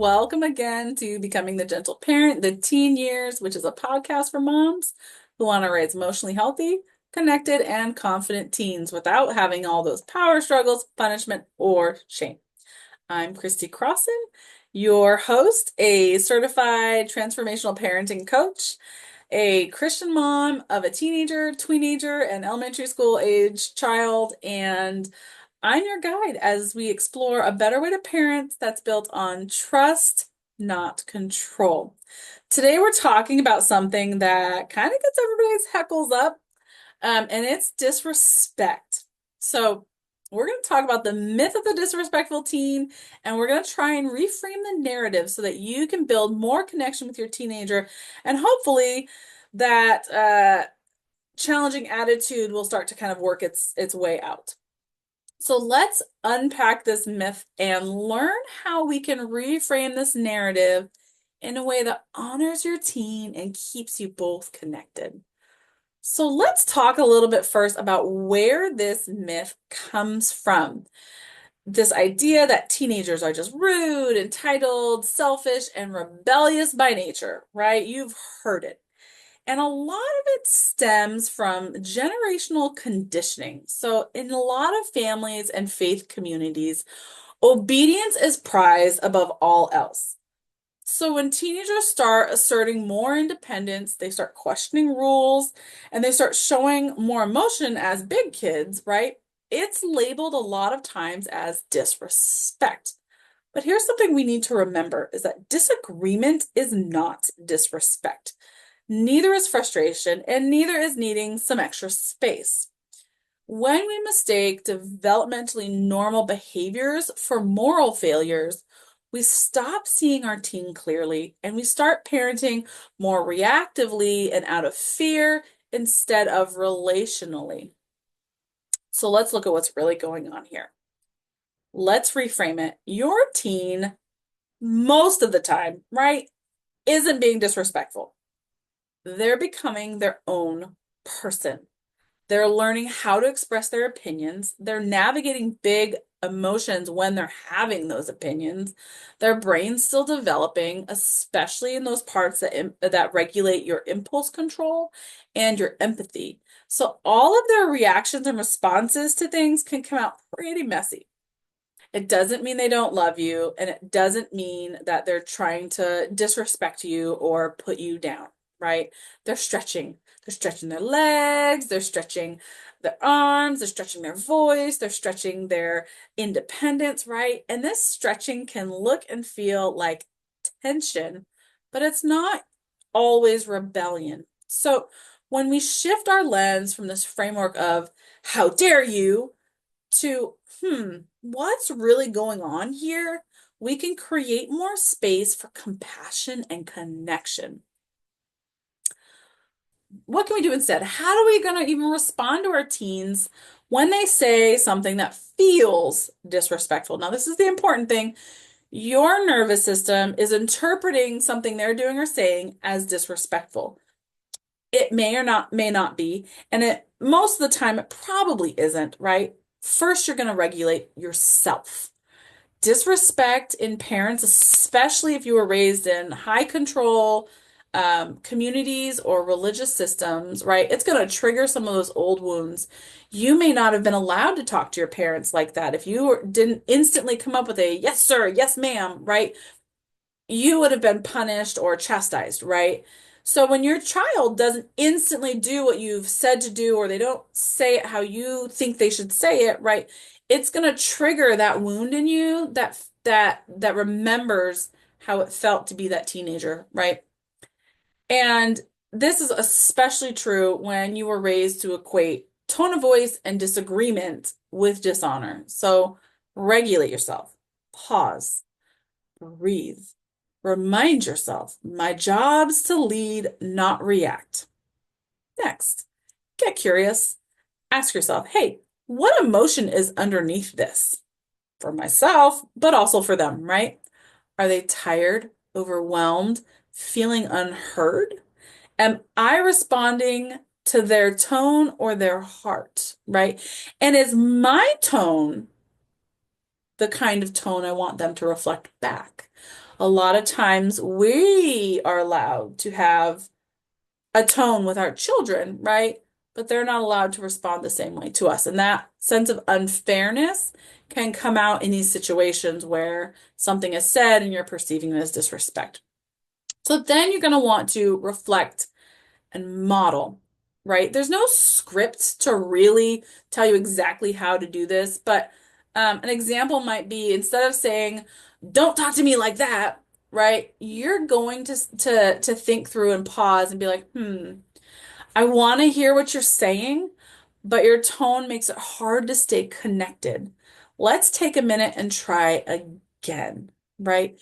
Welcome again to Becoming the Gentle Parent, the Teen Years, which is a podcast for moms who want to raise emotionally healthy, connected, and confident teens without having all those power struggles, punishment, or shame. I'm Kristi Crosson, your host, a certified transformational parenting coach, a Christian mom of a teenager, tweenager, and elementary school age child, and I'm your guide as we explore a better way to parent that's built on trust, not control. Today, we're talking about something that kind of gets everybody's heckles up, and it's disrespect. So, we're going to talk about the myth of the disrespectful teen, and we're going to try and reframe the narrative so that you can build more connection with your teenager, and hopefully, that challenging attitude will start to kind of work its way out. So let's unpack this myth and learn how we can reframe this narrative in a way that honors your teen and keeps you both connected. So let's talk a little bit first about where this myth comes from. This idea that teenagers are just rude, entitled, selfish, and rebellious by nature, right? You've heard it. And a lot of it stems from generational conditioning. So, in a lot of families and faith communities, obedience is prized above all else. So, when teenagers start asserting more independence, they start questioning rules, and they start showing more emotion as big kids, right? It's labeled a lot of times as disrespect. But here's something we need to remember is that disagreement is not disrespect. Neither is frustration, and neither is needing some extra space. When we mistake developmentally normal behaviors for moral failures, we stop seeing our teen clearly and we start parenting more reactively and out of fear instead of relationally. So let's look at what's really going on here. Let's reframe it. Your teen, most of the time, right, isn't being disrespectful. They're becoming their own person. They're learning how to express their opinions. They're navigating big emotions when they're having those opinions. Their brain's still developing, especially in those parts that regulate your impulse control and your empathy. So all of their reactions and responses to things can come out pretty messy. It doesn't mean they don't love you, and it doesn't mean that they're trying to disrespect you or put you down, right? They're stretching. They're stretching their legs, they're stretching their arms, they're stretching their voice, they're stretching their independence, right? And this stretching can look and feel like tension, but it's not always rebellion. So when we shift our lens from this framework of how dare you to, what's really going on here? We can create more space for compassion and connection. What can we do instead? How are we going to even respond to our teens when they say something that feels disrespectful? Now, this is the important thing. Your nervous system is interpreting something they're doing or saying as disrespectful. It may not be, and it most of the time it probably isn't, right? First, you're going to regulate yourself. Disrespect in parents, especially if you were raised in high control communities or religious systems, right? It's going to trigger some of those old wounds. You may not have been allowed to talk to your parents like that. If you didn't instantly come up with a yes, sir, yes, ma'am, right? You would have been punished or chastised, right? So when your child doesn't instantly do what you've said to do, or they don't say it how you think they should say it, right? It's going to trigger that wound in you that remembers how it felt to be that teenager, right? And this is especially true when you were raised to equate tone of voice and disagreement with dishonor. So regulate yourself, pause, breathe. Remind yourself, my job's to lead, not react. Next, get curious. Ask yourself, hey, what emotion is underneath this? For myself, but also for them, right? Are they tired, overwhelmed, feeling unheard? Am I responding to their tone or their heart, right? And is my tone the kind of tone I want them to reflect back? A lot of times we are allowed to have a tone with our children, right? But they're not allowed to respond the same way to us. And that sense of unfairness can come out in these situations where something is said and you're perceiving it as disrespect. So then you're going to want to reflect and model, right? There's no script to really tell you exactly how to do this, but an example might be instead of saying, "Don't talk to me like that," right? You're going to think through and pause and be like, I want to hear what you're saying, but your tone makes it hard to stay connected. Let's take a minute and try again, right?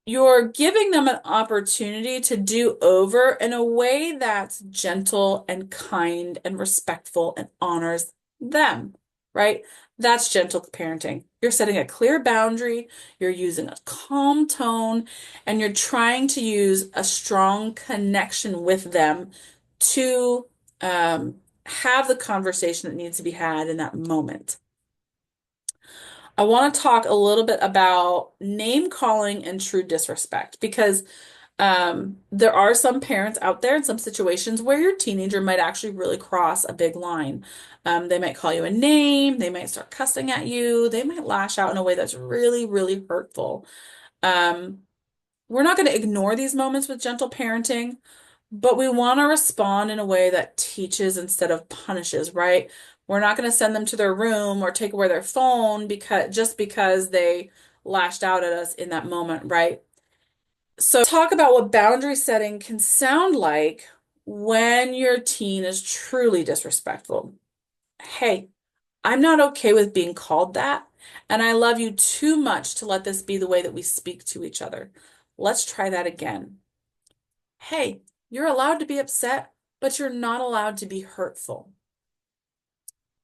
You're giving them an opportunity to do over in a way that's gentle and kind and respectful and honors them, right? That's gentle parenting. You're setting a clear boundary, you're using a calm tone, and you're trying to use a strong connection with them to have the conversation that needs to be had in that moment. I want to talk a little bit about name calling and true disrespect because there are some parents out there in some situations where your teenager might actually really cross a big line. They might call you a name, they might start cussing at you, they might lash out in a way that's really, really hurtful. Um, we're not going to ignore these moments with gentle parenting, but we want to respond in a way that teaches instead of punishes, right? We're not going to send them to their room or take away their phone because they lashed out at us in that moment, right? So talk about what boundary setting can sound like when your teen is truly disrespectful. Hey, I'm not okay with being called that, and I love you too much to let this be the way that we speak to each other. Let's try that again. Hey, you're allowed to be upset, but you're not allowed to be hurtful.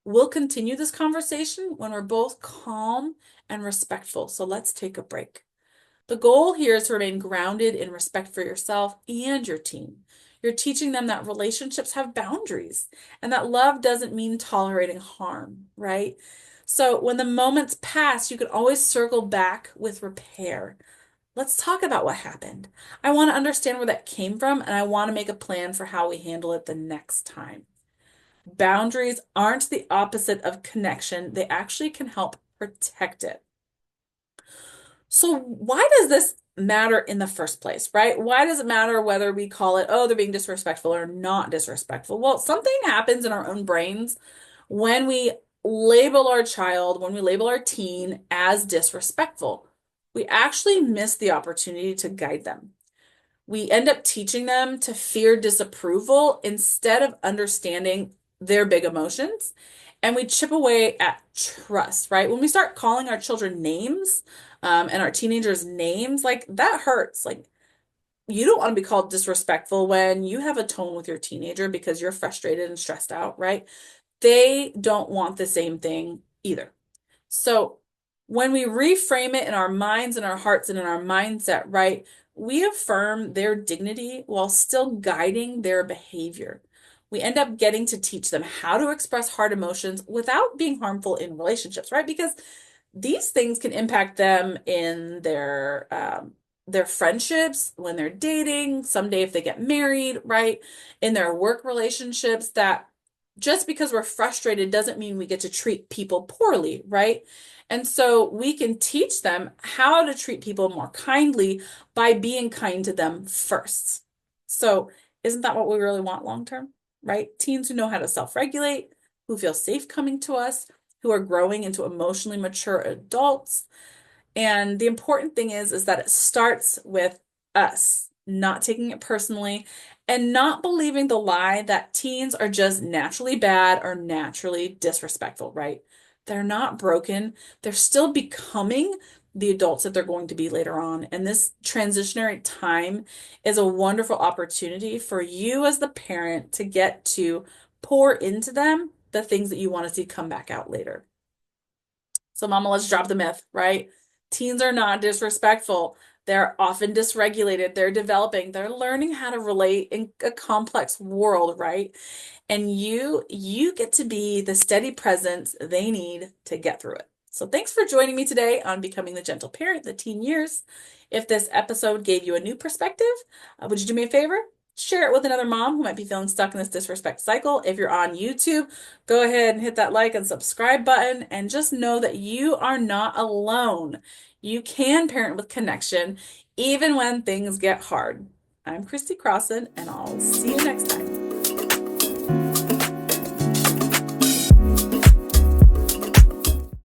We'll continue this conversation when we're both calm and respectful. So let's take a break. The goal here is to remain grounded in respect for yourself and your teen. You're teaching them that relationships have boundaries and that love doesn't mean tolerating harm, right? So when the moments pass, you can always circle back with repair. Let's talk about what happened. I want to understand where that came from, and I want to make a plan for how we handle it the next time. Boundaries aren't the opposite of connection, they actually can help protect it. So, why does this matter in the first place, right? Why does it matter whether we call it, oh, they're being disrespectful or not disrespectful? Well, something happens in our own brains when we label our child, when we label our teen as disrespectful. We actually miss the opportunity to guide them. We end up teaching them to fear disapproval instead of understanding their big emotions. And we chip away at trust, right? When we start calling our children names, and our teenagers names, like that hurts. Like you don't want to be called disrespectful when you have a tone with your teenager because you're frustrated and stressed out, right? They don't want the same thing either. So when we reframe it in our minds and our hearts and in our mindset, right, we affirm their dignity while still guiding their behavior. We end up getting to teach them how to express hard emotions without being harmful in relationships, right? Because these things can impact them in their friendships, when they're dating, someday if they get married, right? In their work relationships, that just because we're frustrated doesn't mean we get to treat people poorly, right? And so we can teach them how to treat people more kindly by being kind to them first. So isn't that what we really want long term, right? Teens who know how to self-regulate, who feel safe coming to us, who are growing into emotionally mature adults. And the important thing is that it starts with us not taking it personally and not believing the lie that teens are just naturally bad or naturally disrespectful, right? They're not broken. They're still becoming the adults that they're going to be later on. And this transitionary time is a wonderful opportunity for you as the parent to get to pour into them the things that you want to see come back out later. So, mama, let's drop the myth, right? Teens are not disrespectful. They're often dysregulated. They're developing. They're learning how to relate in a complex world, right? And you get to be the steady presence they need to get through it. So thanks for joining me today on Becoming the Gentle Parent, the teen years. If this episode gave you a new perspective, would you do me a favor? Share it with another mom who might be feeling stuck in this disrespect cycle. If you're on YouTube, go ahead and hit that like and subscribe button, and just know that you are not alone. You can parent with connection even when things get hard. I'm Kristi Crosson, and I'll see you next time.